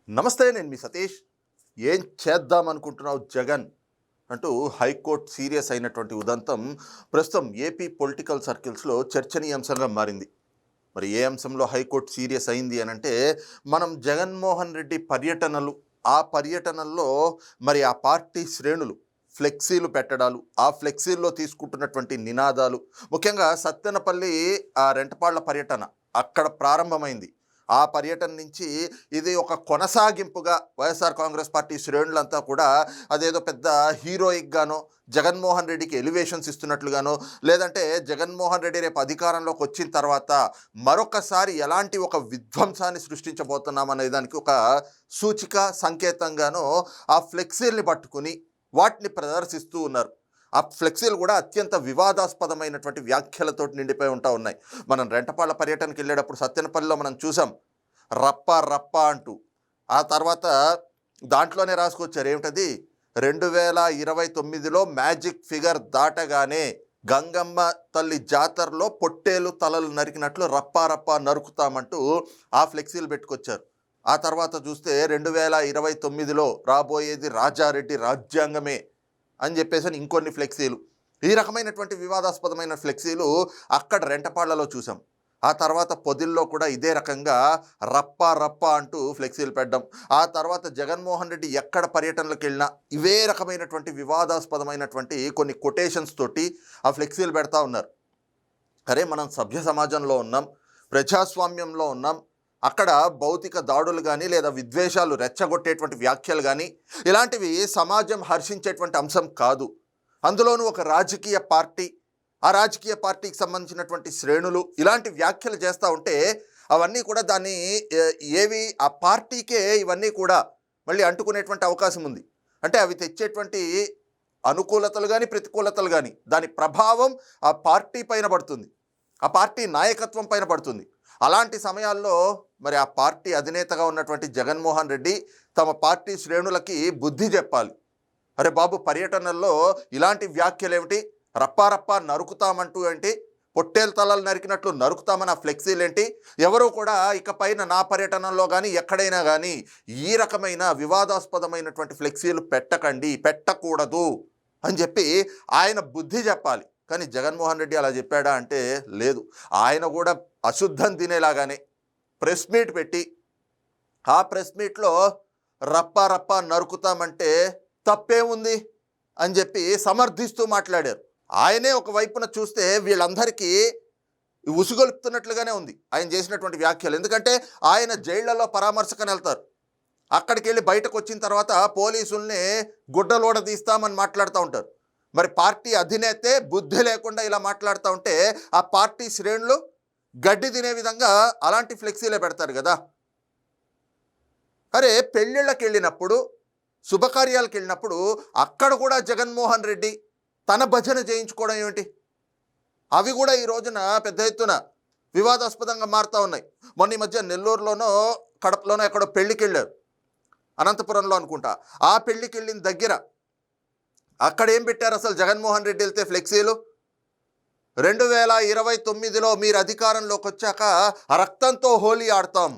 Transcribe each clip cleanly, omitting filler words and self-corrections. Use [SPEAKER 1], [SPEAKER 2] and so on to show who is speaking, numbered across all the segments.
[SPEAKER 1] నమస్తే, నేను మీ సతీష్. ఏం చేద్దాం అనుకుంటున్నావు జగన్ అంటూ హైకోర్టు సీరియస్ అయినటువంటి ఉదంతం ప్రస్తుతం ఏపీ పొలిటికల్ సర్కిల్స్లో చర్చనీయాంశంగా మారింది. మరి ఏ అంశంలో హైకోర్టు సీరియస్ అయింది అని అంటే, మనం జగన్మోహన్ రెడ్డి పర్యటనలు, ఆ పర్యటనల్లో మరి ఆ పార్టీ శ్రేణులు ఫ్లెక్సీలు పెట్టడాలు, ఆ ఫ్లెక్సీల్లో తీసుకుంటున్నటువంటి నినాదాలు, ముఖ్యంగా సత్తెనపల్లి ఆ రెంటపాళ్ల పర్యటన అక్కడ ప్రారంభమైంది. ఆ పర్యటన నుంచి ఇది ఒక కొనసాగింపుగా వైఎస్ఆర్ కాంగ్రెస్ పార్టీ శ్రేణులంతా కూడా అదేదో పెద్ద హీరోయిక్గానో, జగన్మోహన్ రెడ్డికి ఎలివేషన్స్ ఇస్తున్నట్లుగానో, లేదంటే జగన్మోహన్ రెడ్డి రేపు అధికారంలోకి వచ్చిన తర్వాత మరొకసారి ఎలాంటి ఒక విధ్వంసాన్ని సృష్టించబోతున్నాం అనే దానికి ఒక సూచిక సంకేతంగానో ఆ ఫ్లెక్సీల్ని పట్టుకుని వాటిని ప్రదర్శిస్తూ ఉన్నారు. ఆ ఫ్లెక్సీలు కూడా అత్యంత వివాదాస్పదమైనటువంటి వ్యాఖ్యలతో నిండిపోయి ఉన్నాయి. మనం రెంటపాళ్ళ పర్యటనకి వెళ్ళేటప్పుడు సత్తెనపల్లిలో మనం చూసాం, రప్ప రప్ప అంటూ. ఆ తర్వాత దాంట్లోనే రాసుకొచ్చారు ఏమిటది, 2029లో మ్యాజిక్ ఫిగర్ దాటగానే గంగమ్మ తల్లి జాతరలో పొట్టేలు తలలు నరికినట్లు రప్పా రప్పా నరుకుతామంటూ ఆ ఫ్లెక్సీలు పెట్టుకొచ్చారు. ఆ తర్వాత చూస్తే 2029లో రాబోయేది రాజారెడ్డి రాజ్యాంగమే అని చెప్పేసి ఇంకొన్ని ఫ్లెక్సీలు, ఈ రకమైనటువంటి వివాదాస్పదమైన ఫ్లెక్సీలు అక్కడ రెంటపాళ్లలో చూసాం. ఆ తర్వాత పొదిల్లో కూడా ఇదే రకంగా రప్ప రప్ప అంటూ ఫ్లెక్సీలు పెట్టడం. ఆ తర్వాత జగన్మోహన్ రెడ్డి ఎక్కడ పర్యటనలకు వెళ్ళినా ఇవే రకమైనటువంటి వివాదాస్పదమైనటువంటి కొన్ని కొటేషన్స్ తోటి ఆ ఫ్లెక్సీలు పెడతా ఉన్నారు. అరే, మనం సభ్య సమాజంలో ఉన్నాం, ప్రజాస్వామ్యంలో ఉన్నాం. అక్కడ భౌతిక దాడులు కానీ లేదా విద్వేషాలు రెచ్చగొట్టేటువంటి వ్యాఖ్యలు కానీ ఇలాంటివి సమాజం హర్షించేటువంటి అంశం కాదు. అందులోనూ ఒక రాజకీయ పార్టీ, ఆ రాజకీయ పార్టీకి సంబంధించినటువంటి శ్రేణులు ఇలాంటి వ్యాఖ్యలు చేస్తూ ఉంటే అవన్నీ కూడా దాన్ని ఏవి ఆ పార్టీకే ఇవన్నీ కూడా మళ్ళీ అంటుకునేటువంటి అవకాశం ఉంది. అంటే అవి తెచ్చేటువంటి అనుకూలతలు కానీ ప్రతికూలతలు కానీ దాని ప్రభావం ఆ పార్టీ పైన పడుతుంది, ఆ పార్టీ నాయకత్వం పైన పడుతుంది. అలాంటి సమయాల్లో మరి ఆ పార్టీ అధినేతగా ఉన్నటువంటి జగన్మోహన్ రెడ్డి తమ పార్టీ శ్రేణులకి బుద్ధి చెప్పాలి. అరే బాబు, పర్యటనల్లో ఇలాంటి వ్యాఖ్యలు ఏమిటి, రప్పారప్పా నరుకుతామంటూ ఏంటి, పొట్టేలు తలలు నరికినట్లు నరుకుతామని ఆ ఫ్లెక్సీలు ఏంటి, ఎవరు కూడా ఇకపైన నా పర్యటనలో కానీ ఎక్కడైనా కానీ ఈ రకమైన వివాదాస్పదమైనటువంటి ఫ్లెక్సీలు పెట్టకండి, పెట్టకూడదు అని చెప్పి ఆయన బుద్ధి చెప్పాలి. కానీ జగన్మోహన్ రెడ్డి అలా చెప్పాడా అంటే లేదు. ఆయన కూడా అశుద్ధం తినేలాగానే ప్రెస్ మీట్ పెట్టి ఆ ప్రెస్ మీట్లో రప్ప రప్ప నరుకుతామంటే తప్పేముంది అని చెప్పి సమర్థిస్తూ మాట్లాడారు. ఆయనే ఒకవైపున చూస్తే వీళ్ళందరికీ ఉసుగొలుపుతున్నట్లుగానే ఉంది ఆయన చేసినటువంటి వ్యాఖ్యలు. ఎందుకంటే ఆయన జైళ్లలో పరామర్శకని వెళ్తారు, అక్కడికి వెళ్ళి బయటకు వచ్చిన తర్వాత పోలీసుల్ని గుడ్డలోడ తీస్తామని మాట్లాడుతూ ఉంటారు. మరి పార్టీ అధినేతే బుద్ధి లేకుండా ఇలా మాట్లాడుతూ ఉంటే ఆ పార్టీ శ్రేణులు గడ్డి తినే విధంగా అలాంటి ఫ్లెక్సీలే పెడతారు కదా. అరే, పెళ్ళిళ్ళకి వెళ్ళినప్పుడు, శుభకార్యాలకు వెళ్ళినప్పుడు అక్కడ కూడా జగన్మోహన్ రెడ్డి తన భజన చేయించుకోవడం ఏమిటి, అవి కూడా ఈ రోజున పెద్ద ఎత్తున వివాదాస్పదంగా మారుతూ ఉన్నాయి. మొన్న ఈ మధ్య నెల్లూరులోనో కడపలోనో ఎక్కడో పెళ్ళికి వెళ్ళారు, అనంతపురంలో అనుకుంటా. ఆ పెళ్ళికి వెళ్ళిన దగ్గర అక్కడ ఏం పెట్టారు అసలు జగన్మోహన్ రెడ్డి వెళ్తే ఫ్లెక్సీలు, 2029లో మీరు అధికారంలోకి వచ్చాక రక్తంతో హోలీ ఆడతాం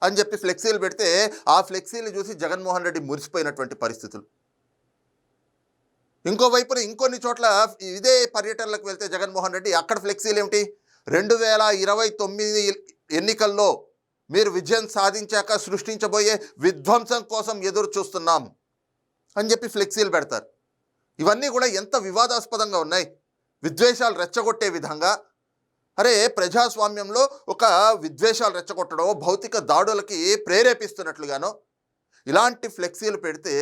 [SPEAKER 1] అని చెప్పి ఫ్లెక్సీలు పెడితే ఆ ఫ్లెక్సీలు చూసి జగన్మోహన్ రెడ్డి మురిసిపోయినటువంటి పరిస్థితులు. ఇంకోవైపున ఇంకొన్ని చోట్ల ఇదే పర్యటనలకు వెళ్తే జగన్మోహన్ రెడ్డి అక్కడ ఫ్లెక్సీలు ఏమిటి, 2029 ఎన్నికల్లో మీరు విజయం సాధించాక సృష్టించబోయే విధ్వంసం కోసం ఎదురు చూస్తున్నాం అని చెప్పి ఫ్లెక్సీలు పెడతారు. ఇవన్నీ కూడా ఎంత వివాదాస్పదంగా ఉన్నాయి, విద్వేషాలు రెచ్చగొట్టే విధంగా. అరే, ప్రజాస్వామ్యంలో ఒక విద్వేషాలు రెచ్చగొట్టడం, భౌతిక దాడులకి ప్రేరేపిస్తున్నట్లుగానో ఇలాంటి ఫ్లెక్సీలు పెడితే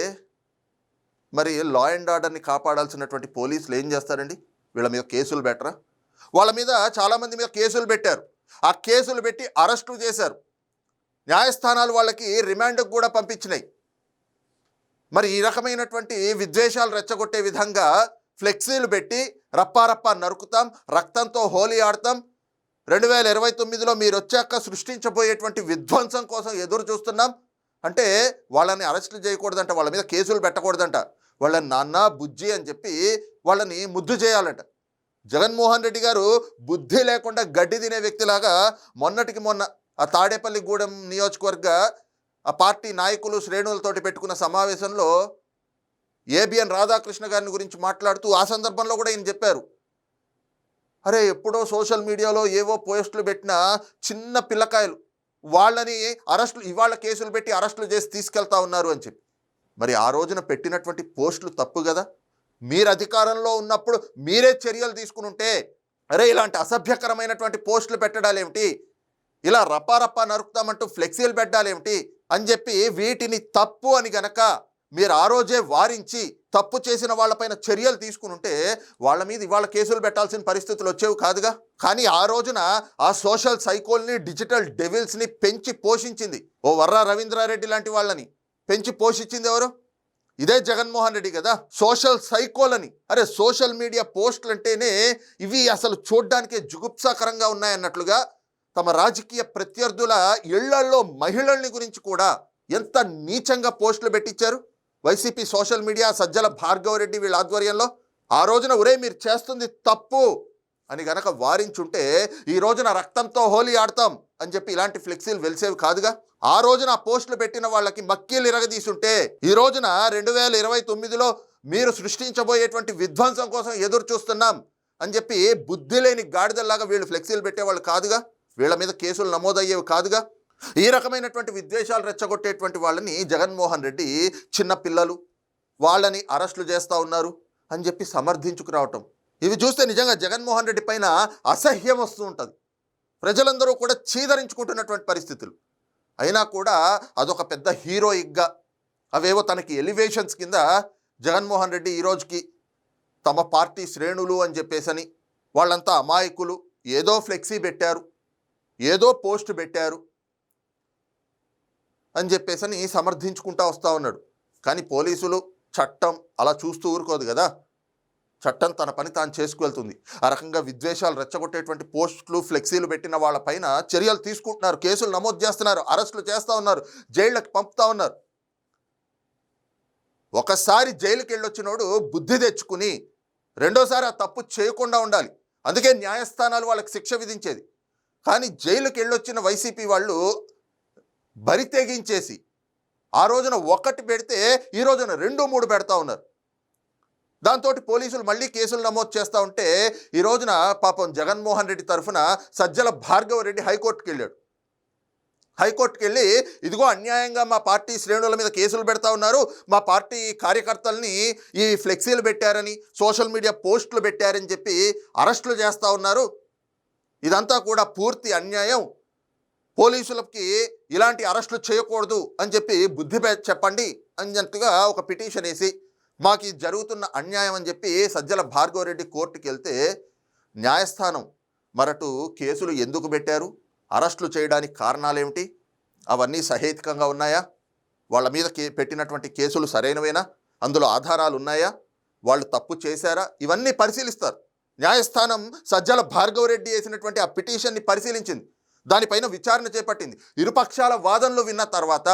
[SPEAKER 1] మరి లా అండ్ ఆర్డర్ని కాపాడాల్సినటువంటి పోలీసులు ఏం చేస్తారండి, వీళ్ళ మీద కేసులు పెట్టరా? వాళ్ళ మీద చాలామంది మీద కేసులు పెట్టారు, ఆ కేసులు పెట్టి అరెస్టు చేశారు, న్యాయస్థానాలు వాళ్ళకి రిమాండ్కి కూడా పంపించినాయి. మరి ఈ రకమైనటువంటి విద్వేషాలు రెచ్చగొట్టే విధంగా ఫ్లెక్సీలు పెట్టి రప్పారప్పా నరుకుతాం, రక్తంతో హోలీ ఆడతాం, 2029లో మీరు వచ్చాక సృష్టించబోయేటువంటి విధ్వంసం కోసం ఎదురు చూస్తున్నాం అంటే వాళ్ళని అరెస్టులు చేయకూడదంట, వాళ్ళ మీద కేసులు పెట్టకూడదంట, వాళ్ళని నాన్న బుజ్జి అని చెప్పి వాళ్ళని ముద్దు చేయాలంట. జగన్మోహన్ రెడ్డి గారు బుద్ధి లేకుండా గడ్డి తినే వ్యక్తిలాగా మొన్నటికి మొన్న ఆ తాడేపల్లిగూడెం నియోజకవర్గ ఆ పార్టీ నాయకులు శ్రేణులతోటి పెట్టుకున్న సమావేశంలో ఏబిఎన్ రాధాకృష్ణ గారిని గురించి మాట్లాడుతూ ఆ సందర్భంలో కూడా ఈయన చెప్పారు, అరే ఎప్పుడో సోషల్ మీడియాలో ఏవో పోస్టులు పెట్టిన చిన్న పిల్లకాయలు వాళ్ళని అరెస్టులు ఇవాళ కేసులు పెట్టి అరెస్టులు చేసి తీసుకెళ్తా ఉన్నారు అని చెప్పి. మరి ఆ రోజున పెట్టినటువంటి పోస్టులు తప్పు కదా. మీరు అధికారంలో ఉన్నప్పుడు మీరే చర్యలు తీసుకుని ఉంటే, అరే ఇలాంటి అసభ్యకరమైనటువంటి పోస్టులు పెట్టడాలేమిటి, ఇలా రపారప్పా నరుకుతామంటూ ఫ్లెక్సీలు పెట్టాలేమిటి అని చెప్పి వీటిని తప్పు అని గనక మీరు ఆ రోజే వారించి తప్పు చేసిన వాళ్ళపైన చర్యలు తీసుకుని ఉంటే వాళ్ళ మీద ఇవాళ కేసులు పెట్టాల్సిన పరిస్థితులు వచ్చేవి కాదుగా. కానీ ఆ రోజున ఆ సోషల్ సైకోల్ని, డిజిటల్ డెవిల్స్ని పెంచి పోషించింది ఓ వర్రా రవీంద్రారెడ్డి లాంటి వాళ్ళని పెంచి పోషించింది ఎవరు? ఇదే జగన్మోహన్ రెడ్డి కదా. సోషల్ సైకోలని, అరే సోషల్ మీడియా పోస్టులు అంటేనే ఇవి అసలు చూడ్డానికే జుగుప్సాకరంగా ఉన్నాయన్నట్లుగా తమ రాజకీయ ప్రత్యర్థుల ఇళ్లల్లో మహిళల్ని గురించి కూడా ఎంత నీచంగా పోస్టులు పెట్టించారు YCP social media. Sajjala Bhargav Reddy వీళ్ళ ఆధ్వర్యంలో ఆ రోజున ఒరే మీరు చేస్తుంది తప్పు అని గనక వారించుంటే ఈ రోజున రక్తంతో హోలీ ఆడతాం అని చెప్పి ఇలాంటి ఫ్లెక్సీలు వెలిసేవి కాదుగా. ఆ రోజున ఆ పోస్టులు పెట్టిన వాళ్ళకి మక్కీలు ఇరగదీసుంటే ఈ రోజున 2029లో మీరు సృష్టించబోయేటువంటి విధ్వంసం కోసం ఎదురు చూస్తున్నాం అని చెప్పి బుద్ధి లేని గాడిదల్లాగా వీళ్ళు ఫ్లెక్సీలు పెట్టేవాళ్ళు కాదుగా. వీళ్ళ మీద కేసులు నమోదయ్యేవి కాదుగా. ఈ రకమైనటువంటి విద్వేషాలు రెచ్చగొట్టేటువంటి వాళ్ళని జగన్మోహన్ రెడ్డి చిన్న పిల్లలు వాళ్ళని అరెస్టులు చేస్తూ ఉన్నారు అని చెప్పి సమర్థించుకురావటం, ఇవి చూస్తే నిజంగా జగన్మోహన్ రెడ్డి పైన అసహ్యం వస్తూ ఉంటుంది. ప్రజలందరూ కూడా చీదరించుకుంటున్నటువంటి పరిస్థితులు. అయినా కూడా అదొక పెద్ద హీరోయిక్గా అవేవో తనకి ఎలివేషన్స్ కింద జగన్మోహన్ రెడ్డి ఈ రోజుకి తమ పార్టీ శ్రేణులు అని చెప్పేసని వాళ్ళంతా అమాయకులు, ఏదో ఫ్లెక్సీ పెట్టారు, ఏదో పోస్ట్ పెట్టారు అని చెప్పేసని సమర్థించుకుంటా వస్తూ ఉన్నాడు. కానీ పోలీసులు, చట్టం అలా చూస్తూ ఊరుకోదు కదా. చట్టం తన పని తాను చేసుకువెళ్తుంది. ఆ రకంగా విద్వేషాలు రెచ్చగొట్టేటువంటి పోస్టులు, ఫ్లెక్సీలు పెట్టిన వాళ్ళపైన చర్యలు తీసుకుంటున్నారు, కేసులు నమోదు చేస్తున్నారు, అరెస్టులు చేస్తూ ఉన్నారు, జైళ్ళకి పంపుతా ఉన్నారు. ఒకసారి జైలుకి వెళ్ళొచ్చినోడు బుద్ధి తెచ్చుకుని రెండోసారి ఆ తప్పు చేయకుండా ఉండాలి. అందుకే న్యాయస్థానాలు వాళ్ళకి శిక్ష విధించేది. కానీ జైలుకి వెళ్ళొచ్చిన వైసీపీ వాళ్ళు బరి తెగించేసి ఆ రోజున ఒకటి పెడితే ఈ రోజున 2, 3 పెడతా ఉన్నారు. దాంతో పోలీసులు మళ్ళీ కేసులు నమోదు చేస్తూ ఉంటే ఈ రోజున పాపం జగన్మోహన్ రెడ్డి తరఫున సజ్జల భార్గవరెడ్డి హైకోర్టుకి వెళ్ళాడు. హైకోర్టుకి వెళ్ళి ఇదిగో అన్యాయంగా మా పార్టీ శ్రేణుల మీద కేసులు పెడతా ఉన్నారు, మా పార్టీ కార్యకర్తల్ని ఈ ఫ్లెక్సీలు పెట్టారని, సోషల్ మీడియా పోస్టులు పెట్టారని చెప్పి అరెస్టులు చేస్తూ ఉన్నారు, ఇదంతా కూడా పూర్తి అన్యాయం, పోలీసులకి ఇలాంటి అరెస్టులు చేయకూడదు అని చెప్పి బుద్ధి చెప్పండి అన్నట్టుగా ఒక పిటిషన్ వేసి మాకు ఇది జరుగుతున్న అన్యాయం అని చెప్పి సజ్జల భార్గవరెడ్డి కోర్టుకి వెళ్తే న్యాయస్థానం మరటు కేసులు ఎందుకు పెట్టారు, అరెస్టులు చేయడానికి కారణాలేమిటి, అవన్నీ సహేతుకంగా ఉన్నాయా, వాళ్ళ మీద పెట్టినటువంటి కేసులు సరైనవేనా, అందులో ఆధారాలు ఉన్నాయా, వాళ్ళు తప్పు చేశారా, ఇవన్నీ పరిశీలిస్తారు. న్యాయస్థానం సజ్జల భార్గవరెడ్డి వేసినటువంటి ఆ పిటిషన్ని పరిశీలించింది, దానిపైన విచారణ చేపట్టింది. ఇరుపక్షాల వాదనలు విన్న తర్వాత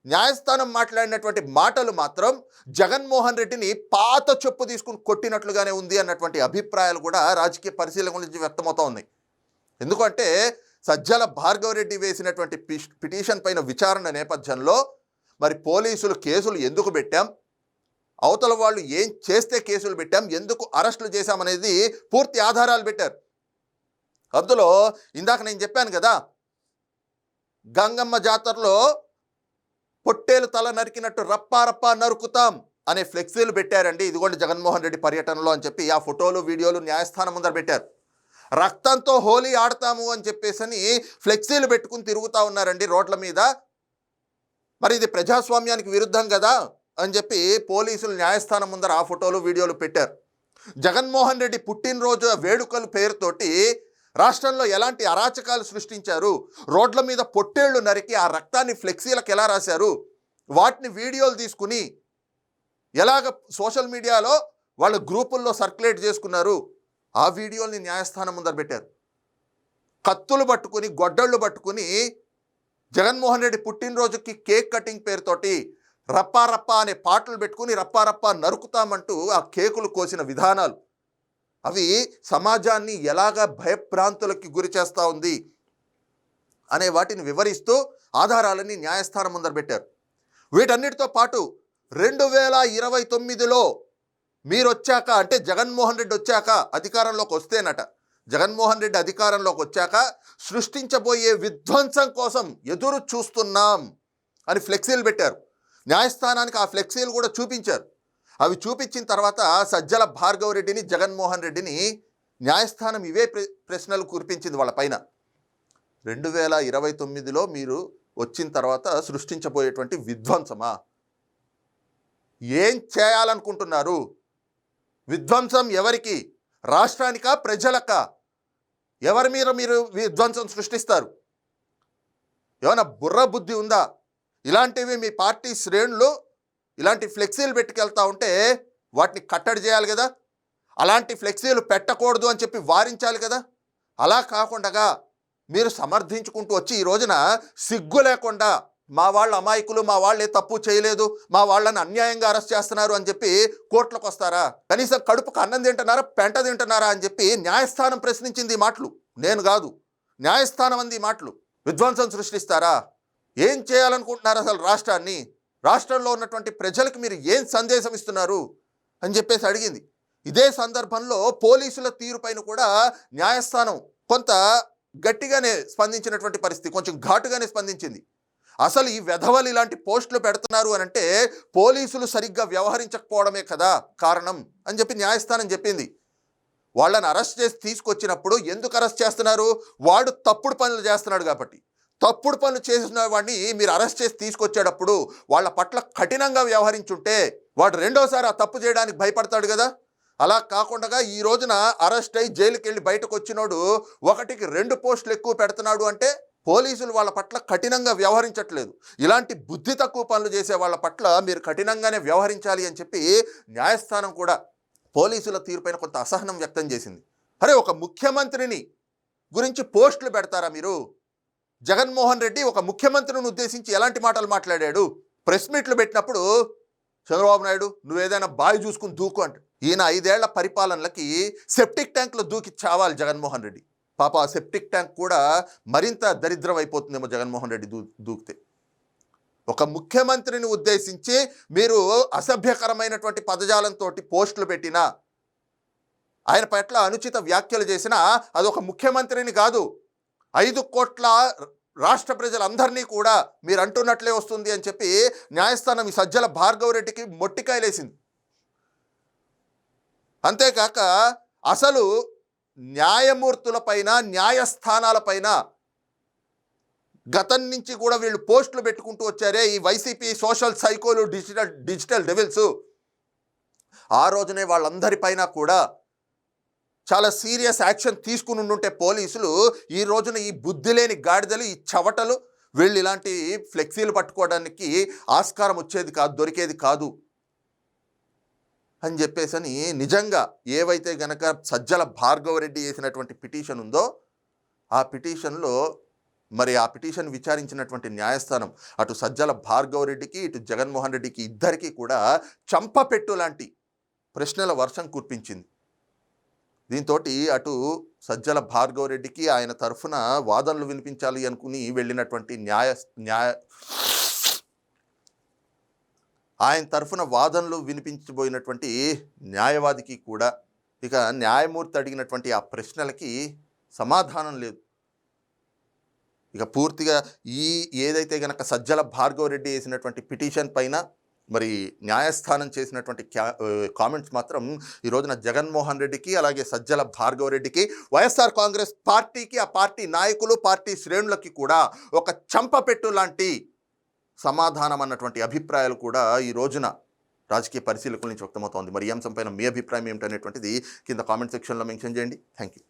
[SPEAKER 1] న్యాయస్థానం మాట్లాడినటువంటి మాటలు మాత్రం జగన్మోహన్ రెడ్డిని పాత చెప్పు తీసుకుని కొట్టినట్లుగానే ఉంది అన్నటువంటి అభిప్రాయాలు కూడా రాజకీయ పరిశీలన నుంచి వ్యక్తమవుతూ ఉన్నాయి. ఎందుకంటే సజ్జల భార్గవరెడ్డి వేసినటువంటి పిటిషన్ పైన విచారణ నేపథ్యంలో మరి పోలీసులు కేసులు ఎందుకు పెట్టాం, అవతల వాళ్ళు ఏం చేస్తే కేసులు పెట్టాం, ఎందుకు అరెస్టులు చేశామనేది పూర్తి ఆధారాలు పెట్టారు. అందులో ఇందాక నేను చెప్పాను కదా, గంగమ్మ జాతరలో పొట్టేలు తల నరికినట్టు రప్పారప్పా నరుకుతాం అనే ఫ్లెక్సీలు పెట్టారండి, ఇదిగోండి జగన్మోహన్ రెడ్డి పర్యటనలో అని చెప్పి ఆ ఫోటోలు, వీడియోలు న్యాయస్థానం ముందర పెట్టారు. రక్తంతో హోలీ ఆడతాము అని చెప్పేసని ఫ్లెక్సీలు పెట్టుకుని తిరుగుతూ ఉన్నారండి రోడ్ల మీద. మరి ఇది ప్రజాస్వామ్యానికి విరుద్ధం కదా అని చెప్పి పోలీసులు న్యాయస్థానం ముందర ఆ ఫోటోలు, వీడియోలు పెట్టారు. జగన్మోహన్ రెడ్డి పుట్టినరోజు వేడుకల పేరుతోటి రాష్ట్రంలో ఎలాంటి అరాచకాలు సృష్టించారు, రోడ్ల మీద పొట్టేళ్లు నరికి ఆ రక్తాన్ని ఫ్లెక్సీలకు ఎలా రాశారు, వాటిని వీడియోలు తీసుకుని ఎలాగ సోషల్ మీడియాలో వాళ్ళ గ్రూపుల్లో సర్క్యులేట్ చేసుకున్నారు, ఆ వీడియోల్ని న్యాయస్థానం ముందర పెట్టారు. కత్తులు పట్టుకుని, గొడ్డళ్ళు పట్టుకుని జగన్మోహన్ రెడ్డి పుట్టినరోజుకి కేక్ కటింగ్ పేరుతోటి రప్పారప్ప అనే పాటలు పెట్టుకుని రప్పారప్ప నరుకుతామంటూ ఆ కేకులు కోసిన విధానాలు అవి సమాజాన్ని ఎలాగా భయభ్రాంతులకి గురి చేస్తూ ఉంది అనే వాటిని వివరిస్తూ ఆధారాలన్నీ న్యాయస్థానం ముందర పెట్టారు. వీటన్నిటితో పాటు 2029లో మీరు వచ్చాక, అంటే జగన్మోహన్ రెడ్డి వచ్చాక, అధికారంలోకి వస్తేనట, జగన్మోహన్ రెడ్డి అధికారంలోకి వచ్చాక సృష్టించబోయే విధ్వంసం కోసం ఎదురు చూస్తున్నాం అని ఫ్లెక్సీలు పెట్టారు. న్యాయస్థానానికి ఆ ఫ్లెక్సీలు కూడా చూపించారు. అవి చూపించిన తర్వాత సజ్జల భార్గవరెడ్డిని, జగన్మోహన్ రెడ్డిని న్యాయస్థానం ఇవే ప్రశ్నలు కురిపించింది వాళ్ళ పైన. 2029లో మీరు వచ్చిన తర్వాత సృష్టించబోయేటువంటి విధ్వంసమా? ఏం చేయాలనుకుంటున్నారు? విధ్వంసం ఎవరికి? రాష్ట్రానికా, ప్రజలకా? ఎవరి మీద మీరు విధ్వంసం సృష్టిస్తారు? ఏమైనా బుర్ర బుద్ధి ఉందా? ఇలాంటివి మీ పార్టీ శ్రేణులు ఇలాంటి ఫ్లెక్సీలు పెట్టుకెళ్తా ఉంటే వాటిని కట్టడి చేయాలి కదా. అలాంటి ఫ్లెక్సీలు పెట్టకూడదు అని చెప్పి వారించాలి కదా. అలా కాకుండా మీరు సమర్థించుకుంటూ వచ్చి ఈ రోజున సిగ్గు లేకుండా మా వాళ్ళ అమాయకులు, మా వాళ్ళు ఏ తప్పు చేయలేదు, మా వాళ్ళని అన్యాయంగా అరెస్ట్ చేస్తున్నారు అని చెప్పి కోర్టులకు వస్తారా? కనీసం కడుపుకు అన్నం తింటున్నారా, పెంట తింటున్నారా అని చెప్పి న్యాయస్థానం ప్రశ్నించింది ఈ మాటలు. నేను కాదు, న్యాయస్థానం అంది ఈ మాటలు. విధ్వంసం సృష్టిస్తారా? ఏం చేయాలనుకుంటున్నారు అసలు రాష్ట్రాన్ని? రాష్ట్రంలో ఉన్నటువంటి ప్రజలకు మీరు ఏం సందేశం ఇస్తున్నారు అని చెప్పేసి అడిగింది. ఇదే సందర్భంలో పోలీసుల తీరుపైన కూడా న్యాయస్థానం కొంత గట్టిగానే స్పందించినటువంటి పరిస్థితి, కొంచెం ఘాటుగానే స్పందించింది. అసలు ఈ వెధవలు ఇలాంటి పోస్టులు పెడుతున్నారు అని అంటే పోలీసులు సరిగ్గా వ్యవహరించకపోవడమే కదా కారణం అని చెప్పి న్యాయస్థానం చెప్పింది. వాళ్ళని అరెస్ట్ చేసి తీసుకొచ్చినప్పుడు ఎందుకు అరెస్ట్ చేస్తున్నారు? వాడు తప్పుడు పనులు చేస్తున్నాడు కాబట్టి. తప్పుడు పనులు చేసిన వాడిని మీరు అరెస్ట్ చేసి తీసుకొచ్చేటప్పుడు వాళ్ళ పట్ల కఠినంగా వ్యవహరించుంటే వాడు రెండోసారి ఆ తప్పు చేయడానికి భయపడతాడు కదా. అలా కాకుండా ఈ రోజున అరెస్ట్ అయ్యి జైలుకి వెళ్ళి బయటకు వచ్చినోడు 1కి 2 పోస్టులు ఎక్కువ పెడుతున్నాడు అంటే పోలీసులు వాళ్ళ పట్ల కఠినంగా వ్యవహరించట్లేదు. ఇలాంటి బుద్ధి తక్కువ పనులు చేసే వాళ్ళ పట్ల మీరు కఠినంగానే వ్యవహరించాలి అని చెప్పి న్యాయస్థానం కూడా పోలీసుల తీరుపైన కొంత అసహనం వ్యక్తం చేసింది. అరే, ఒక ముఖ్యమంత్రిని గురించి పోస్టులు పెడతారా మీరు? జగన్మోహన్ రెడ్డి ఒక ముఖ్యమంత్రిని ఉద్దేశించి ఎలాంటి మాటలు మాట్లాడాడు? ప్రెస్ మీట్లు పెట్టినప్పుడు చంద్రబాబు నాయుడు నువ్వేదైనా బావి చూసుకుని దూకు అంట. ఈయన 5 ఏళ్ల పరిపాలనలకి సెప్టిక్ ట్యాంక్లో దూకి చావాలి జగన్మోహన్ రెడ్డి. పాప ఆ సెప్టిక్ ట్యాంక్ కూడా మరింత దరిద్రం అయిపోతుందేమో జగన్మోహన్ రెడ్డి దూకితే. ఒక ముఖ్యమంత్రిని ఉద్దేశించి మీరు అసభ్యకరమైనటువంటి పదజాలంతో పోస్టులు పెట్టినా, ఆయన పట్ల అనుచిత వ్యాఖ్యలు చేసినా అదొక ముఖ్యమంత్రిని కాదు, 5 కోట్ల రాష్ట్ర ప్రజలందరినీ కూడా మీరు అంటున్నట్లే వస్తుంది అని చెప్పి న్యాయస్థానం ఈ సజ్జల భార్గవరెడ్డికి మొట్టికాయలేసింది. అంతేకాక అసలు న్యాయమూర్తులపైన, న్యాయస్థానాలపైన గతం నుంచి కూడా వీళ్ళు పోస్టులు పెట్టుకుంటూ వచ్చారే ఈ వైసీపీ సోషల్ సైకోలు, డిజిటల్ డెవిల్స్. ఆ రోజునే వాళ్ళందరిపైన కూడా చాలా సీరియస్ యాక్షన్ తీసుకుని ఉండుంటే పోలీసులు ఈ రోజున ఈ బుద్ధి లేని గాడిదలు, ఈ చవటలు వీళ్ళు ఇలాంటి ఫ్లెక్సీలు పట్టుకోవడానికి ఆస్కారం వచ్చేది కాదు, దొరికేది కాదు అని చెప్పేసని నిజంగా ఏవైతే గనక సజ్జల భార్గవరెడ్డి వేసినటువంటి పిటిషన్ ఉందో ఆ పిటిషన్లో మరి ఆ పిటిషన్ విచారించినటువంటి న్యాయస్థానం అటు సజ్జల భార్గవరెడ్డికి, ఇటు జగన్మోహన్ రెడ్డికి ఇద్దరికీ కూడా చంపపెట్టు లాంటి ప్రశ్నల వర్షం కురిపించింది. దీంతో అటు సజ్జల భార్గవరెడ్డికి ఆయన తరఫున వాదనలు వినిపించాలి అనుకుని వెళ్ళినటువంటి ఆయన తరఫున వాదనలు వినిపించబోయినటువంటి న్యాయవాదికి కూడా ఇక న్యాయమూర్తి అడిగినటువంటి ఆ ప్రశ్నలకి సమాధానం లేదు. ఇక పూర్తిగా ఏదైతే గనక సజ్జల భార్గవరెడ్డి వేసినటువంటి పిటిషన్ పైన మరి న్యాయస్థానం చేసినటువంటి కామెంట్స్ మాత్రం ఈ రోజున జగన్మోహన్ రెడ్డికి, అలాగే సజ్జల భార్గవరెడ్డికి, వైఎస్ఆర్ కాంగ్రెస్ పార్టీకి, ఆ పార్టీ నాయకులు, పార్టీ శ్రేణులకి కూడా ఒక చంపపెట్టు లాంటి సమాధానం అన్నటువంటి అభిప్రాయాలు కూడా ఈ రోజున రాజకీయ పరిశీలకుల నుంచి వ్యక్తమవుతోంది. మరి ఈ అంశంపైన మీ అభిప్రాయం ఏమిటనేటువంటిది కింద కామెంట్ సెక్షన్లో మెన్షన్ చేయండి. Thank you.